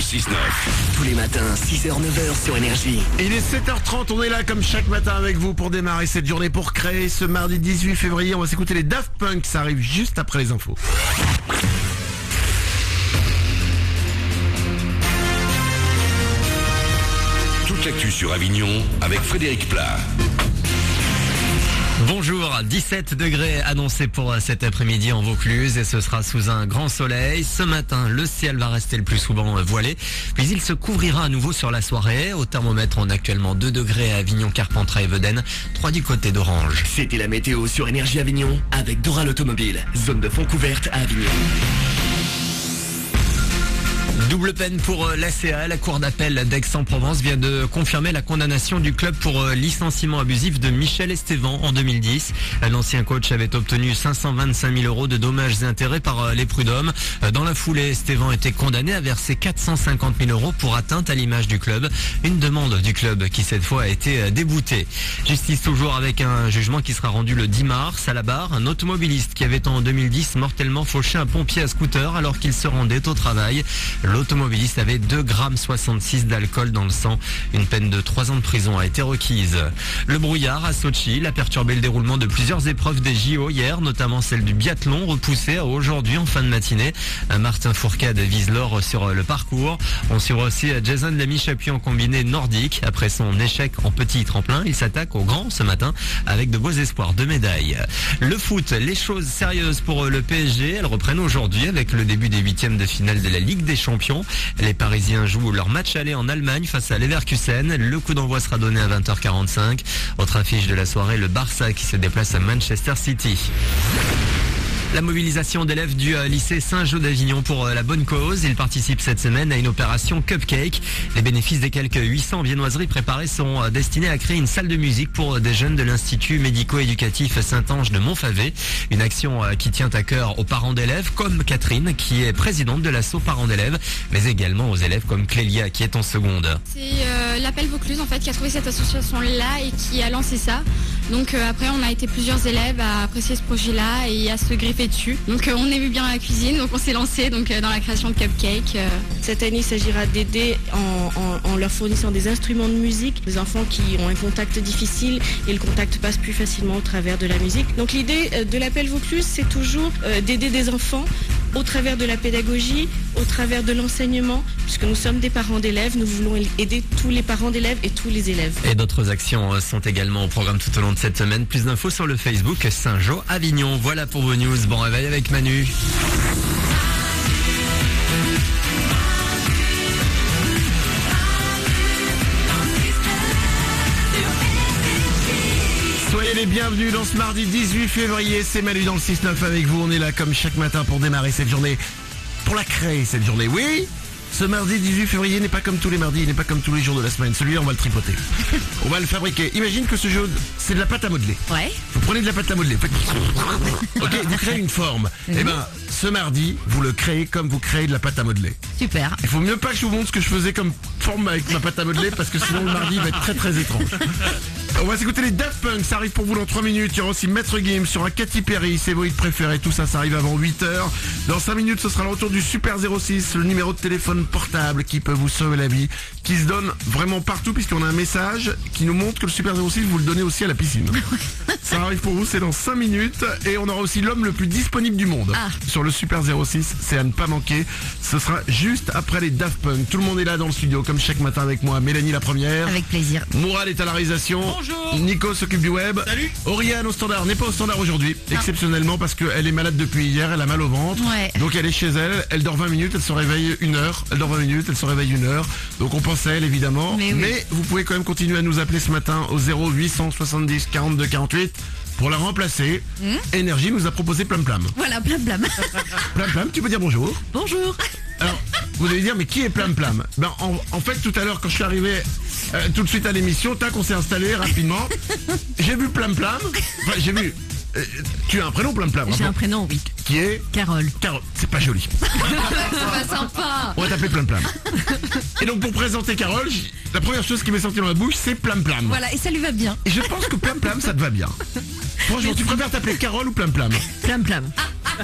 6-9. Tous les matins, 6h-9h sur Énergie. Il est 7h30, on est là comme chaque matin avec vous pour démarrer cette journée, pour créer ce mardi 18 février. On va s'écouter les Daft Punk, ça arrive juste après les infos. Toute l'actu sur Avignon avec Frédéric Plat. Bonjour, 17 degrés annoncés pour cet après-midi en Vaucluse et ce sera sous un grand soleil. Ce matin, le ciel va rester le plus souvent voilé, puis il se couvrira à nouveau sur la soirée. Au thermomètre, on a actuellement 2 degrés à Avignon, Carpentras et Vedène, 3 du côté d'Orange. C'était la météo sur Énergie Avignon avec Doral Automobile. Zone de fond couverte à Avignon. Double peine pour l'ACA. La cour d'appel d'Aix-en-Provence vient de confirmer la condamnation du club pour licenciement abusif de Michel Estévan en 2010. L'ancien coach avait obtenu 525 000 euros de dommages et intérêts par les prud'hommes. Dans la foulée, Estévan était condamné à verser 450 000 euros pour atteinte à l'image du club. Une demande du club qui cette fois a été déboutée. Justice toujours avec un jugement qui sera rendu le 10 mars. À la barre, un automobiliste qui avait en 2010 mortellement fauché un pompier à scooter alors qu'il se rendait au travail. L'automobiliste avait 2,66 g d'alcool dans le sang. Une peine de 3 ans de prison a été requise. Le brouillard à Sochi a perturbé le déroulement de plusieurs épreuves des JO hier, notamment celle du biathlon repoussée à aujourd'hui en fin de matinée. Martin Fourcade vise l'or sur le parcours. On suivra aussi Jason Lamy-Chapuis en combiné nordique. Après son échec en petit tremplin, il s'attaque au grand ce matin avec de beaux espoirs de médailles. Le foot, les choses sérieuses pour le PSG, elles reprennent aujourd'hui avec le début des 8e de finale de la Ligue des Champions. Les Parisiens jouent leur match aller en Allemagne face à Leverkusen. Le coup d'envoi sera donné à 20h45. Autre affiche de la soirée, le Barça qui se déplace à Manchester City. La mobilisation d'élèves du lycée Saint-Jean d'Avignon pour la bonne cause. Ils participent cette semaine à une opération Cupcake. Les bénéfices des quelques 800 viennoiseries préparées sont destinés à créer une salle de musique pour des jeunes de l'Institut médico-éducatif Saint-Ange de Montfavet. Une action qui tient à cœur aux parents d'élèves comme Catherine qui est présidente de l'asso parents d'élèves, mais également aux élèves comme Clélia qui est en seconde. C'est l'appel Vaucluse en fait qui a trouvé cette association-là et qui a lancé ça. Donc après on a été plusieurs élèves à apprécier ce projet-là et à se greffer dessus. Donc on aimait bien la cuisine, donc on s'est lancé dans la création de cupcakes. Cette année il s'agira d'aider en leur fournissant des instruments de musique, des enfants qui ont un contact difficile et le contact passe plus facilement au travers de la musique. Donc l'idée de l'appel Vaucluse c'est toujours d'aider des enfants au travers de la pédagogie, au travers de l'enseignement, puisque nous sommes des parents d'élèves, nous voulons aider tous les parents d'élèves et tous les élèves. Et d'autres actions sont également au programme tout au long de cette semaine. Plus d'infos sur le Facebook Saint-Jean Avignon. Voilà pour vos news. Bon réveil avec Manu. Soyez les bienvenus dans ce mardi 18 février. C'est Manu dans le 6-9 avec vous. On est là comme chaque matin pour démarrer cette journée, pour la créer cette journée. Oui, ce mardi 18 février n'est pas comme tous les mardis, il n'est pas comme tous les jours de la semaine. Celui-là, on va le tripoter. On va le fabriquer. Imagine que ce jeu, c'est de la pâte à modeler. Ouais. Vous prenez de la pâte à modeler. Ok, vous créez une forme. Eh ben, ce mardi, vous le créez comme vous créez de la pâte à modeler. Super. Il faut mieux pas que je vous montre ce que je faisais comme forme avec ma pâte à modeler parce que sinon le mardi va être très très étrange. On va s'écouter les Daft Punk, ça arrive pour vous dans 3 minutes. Il y aura aussi Maître Gims, sur un Katy Perry, c'est vos hits préférés, tout ça, ça arrive avant 8h. Dans 5 minutes, ce sera le retour du Super 06, le numéro de téléphone portable qui peut vous sauver la vie, qui se donne vraiment partout puisqu'on a un message qui nous montre que le Super 06, vous le donnez aussi à la piscine. Ça arrive pour vous, c'est dans 5 minutes. Et on aura aussi l'homme le plus disponible du monde sur le Super 06, c'est à ne pas manquer. Ce sera juste après les Daft Punk. Tout le monde est là dans le studio, comme chaque matin avec moi. Mélanie la première. Avec plaisir. Mourad est à la réalisation. Bonjour. Nico s'occupe du web. Salut. Oriane au standard, n'est pas au standard aujourd'hui, exceptionnellement parce qu'elle est malade depuis hier, elle a mal au ventre. Ouais. Donc elle est chez elle, elle dort 20 minutes, elle se réveille 1 heure. Elle dort 20 minutes, elle se réveille 1 heure. Donc on pense à elle évidemment. Mais vous pouvez quand même continuer à nous appeler ce matin au 0870 42 48. Pour la remplacer, Énergie nous a proposé Plam Plam. Voilà, Plam Plam. Plam Plam, tu peux dire bonjour. Bonjour. Alors, vous allez dire, mais qui est Plam Plam? Ben, en fait, tout à l'heure, quand je suis arrivé tout de suite à l'émission, tac, on s'est installé rapidement. J'ai vu Plam Plam. Enfin, j'ai vu... tu as un prénom Plam Plam? J'ai un prénom, oui. Qui est Carole. Carole. C'est pas joli. C'est pas sympa. On va t'appeler Plam Plam. Et donc, pour présenter Carole, la première chose qui m'est sortie dans la bouche, c'est Plam Plam. Voilà, et ça lui va bien. Et je pense que Plam Plam, ça te va bien. Franchement, tu préfères t'appeler Carole ou Plam Plam? Plam Plam.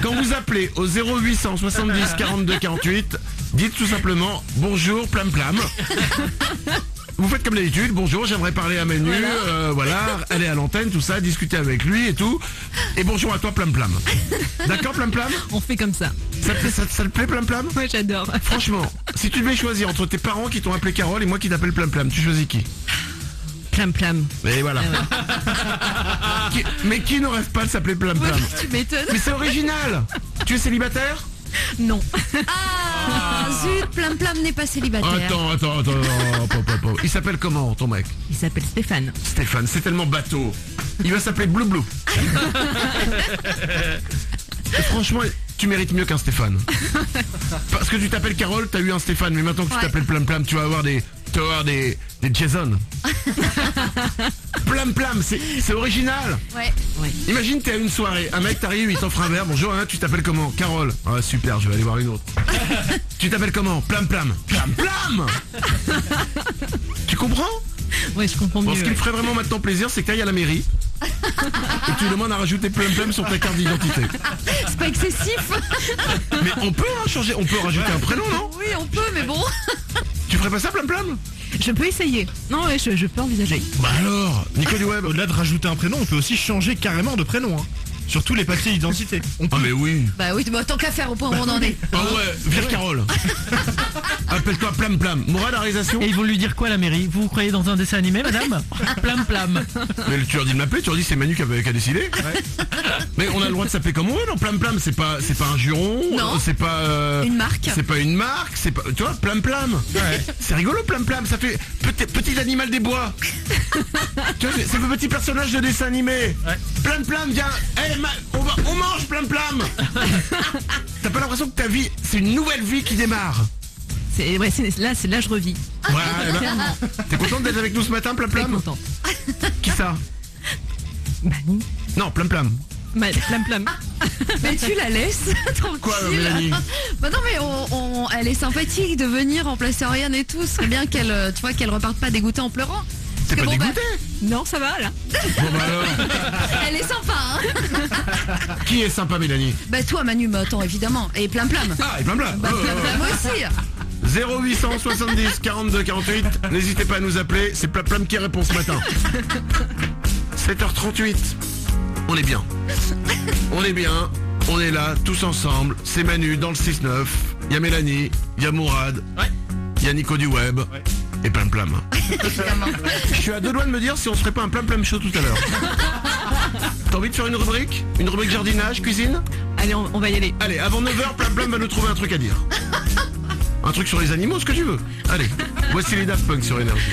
Quand vous appelez au 0800 70 42 48, dites tout simplement bonjour Plam Plam. Vous faites comme d'habitude, bonjour, j'aimerais parler à Manu, voilà, aller à l'antenne, tout ça, discuter avec lui et tout. Et bonjour à toi Plam Plam. D'accord Plam Plam? On fait comme ça. Ça te plaît Plam Plam? Moi j'adore. Franchement, si tu devais choisir entre tes parents qui t'ont appelé Carole et moi qui t'appelle Plam Plam, tu choisis qui? Plam Plam. Et voilà. Mais qui ne rêve pas de s'appeler Plam Plam? Tu m'étonnes. Mais c'est original. Tu es célibataire? Non. Ah, zut, Plam Plam n'est pas célibataire. Attends. Pop. Il s'appelle comment ton mec? Il s'appelle Stéphane. Stéphane, c'est tellement bateau. Il va s'appeler Blou Blou. Et franchement, tu mérites mieux qu'un Stéphane. Parce que tu t'appelles Carole, t'as eu un Stéphane, mais maintenant que tu t'appelles Plam Plam, tu vas avoir des Jason. Plam Plam, c'est original. Ouais. Imagine t'es à une soirée, un mec t'arrive, il t'offre un verre, bonjour, hein, tu t'appelles comment? Carole. Ah super, je vais aller voir une autre. Tu t'appelles comment? Plam Plam. Plam Plam. Tu comprends? Ouais, je comprends Bon, mieux. ce qui me ferait vraiment maintenant plaisir, c'est que t'ailles à la mairie et tu demandes à rajouter Plam Plam sur ta carte d'identité. C'est pas excessif. Mais on peut changer, on peut rajouter un prénom, non? Oui, on peut, mais bon. Tu ferais pas ça Plam Plam? Je peux essayer. Non, ouais, je peux envisager. Bah alors, Nico du Web. Au-delà de rajouter un prénom, on peut aussi changer carrément de prénom. Hein. Sur tous les papiers d'identité. Ah mais oui. Bah oui, tant qu'à faire au point où on en est. Ah ouais, vire Carole. Appelle-toi Plam Plam. Mourad, la réalisation? Et ils vont lui dire quoi la mairie? Vous croyez dans un dessin animé madame? Plam Plam. Mais tu leur dis de m'appeler, tu leur dis c'est Manu qui a décidé. Mais on a le droit de s'appeler comme on veut, non? Plam Plam, c'est pas un juron, Non. c'est pas Une marque. c'est pas une marque, c'est pas, tu vois, Plam Plam. C'est rigolo Plam Plam, ça fait petit animal des bois. Tu vois, c'est le petit personnage de dessin animé. Plam Plam, viens, hey, on mange Plam Plam. T'as pas l'impression que ta vie, c'est une nouvelle vie qui démarre? Là je revis. Ouais, bah, t'es contente d'être avec nous ce matin, Plam Très Plam? contente. Qui ça? Manu. Non, Plam Plam. Plam Plam. Mais tu la laisses tranquille. Quoi, Mélanie? Bah non, mais elle est sympathique de venir remplacer Oriane et tout. Ce serait bien qu'elle, tu vois, qu'elle reparte pas dégoûtée en pleurant. T'es pas dégoûté? Non, ça va là. Bon bah alors, Elle est sympa, hein. qui est sympa Mélanie? Bah toi, Manu, mais attends, évidemment. Et Plam Plam. Ah, et Plam Plam. Bah Plam Plam aussi. 0800 70 42 48. N'hésitez pas à nous appeler, c'est Plam Plam qui répond ce matin. 7h38. On est bien. On est bien. On est là, tous ensemble. C'est Manu dans le 6-9. Il y a Mélanie, il y a Mourad, il y a Nico du Web et Plam Plam. Je suis à deux doigts de me dire si on se ferait pas un Plam Plam show tout à l'heure. T'as envie de faire une rubrique? Une rubrique jardinage, cuisine? Allez, on va y aller. Allez, avant 9h, Plam Plam va nous trouver un truc à dire. Un truc sur les animaux, ce que tu veux. Allez, voici les Daft Punk sur Énergie.